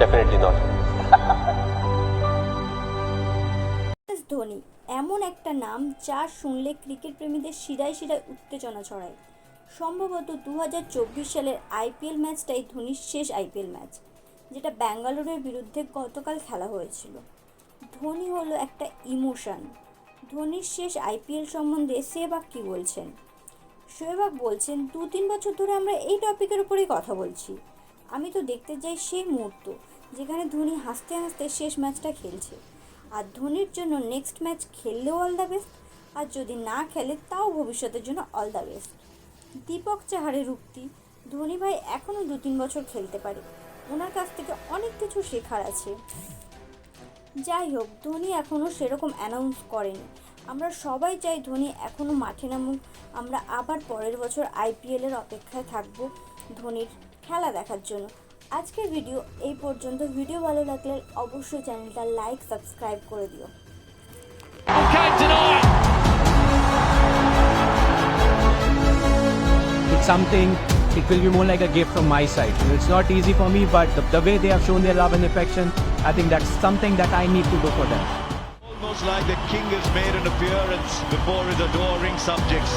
Definitely not. Dhoni এমন একটা নাম যা শুনলে ক্রিকেট প্রেমীদের শিরায় শিরায় উত্তেজনা ছড়ায়। সম্ভবত 2024 সালের আইপিএল ম্যাচটাই ধোনির শেষ আইপিএল ম্যাচ, যেটা ব্যাঙ্গালোরের বিরুদ্ধে গতকাল খেলা হয়েছিল। ধোনি হলো একটা ইমোশন। ধোনির শেষ আইপিএল সম্বন্ধে সেহবাগ কী বলছেন? সেহবাগ বলছেন, 2-3 বছর ধরে আমরা এই টপিকের উপরেই কথা বলছি। আমি তো দেখতে চাই সেই মুহূর্ত যেখানে ধোনি হাসতে হাসতে শেষ ম্যাচটা খেলছে। আর ধোনির জন্য নেক্সট ম্যাচ খেললেও অল দ্য বেস্ট, আর যদি না খেলে তাও ভবিষ্যতের জন্য অল দ্য বেস্ট। দীপক চাহারের উক্তি, ধোনি ভাই এখনও 2-3 বছর খেলতে পারে, ওনার কাছ থেকে অনেক কিছু শেখার আছে। যাই হোক, ধোনি এখনও সেরকম অ্যানাউন্স করেনি। আমরা সবাই চাই ধোনি এখনও মাঠে নামুক। আমরা আবার পরের বছর আইপিএলের অপেক্ষায় থাকবো ধোনির খেলা দেখার জন্য। আজকের ভিডিও এই পর্যন্ত। ভিডিও ভালো লাগলে অবশ্যই চ্যানেলটা লাইক সাবস্ক্রাইব করে দিও। It's something, it will be more like a gift from my side. It's not easy for me, but the way they have shown their love and affection, I think that's something that I need to do for them. Almost like the king has made an appearance before his adoring subjects.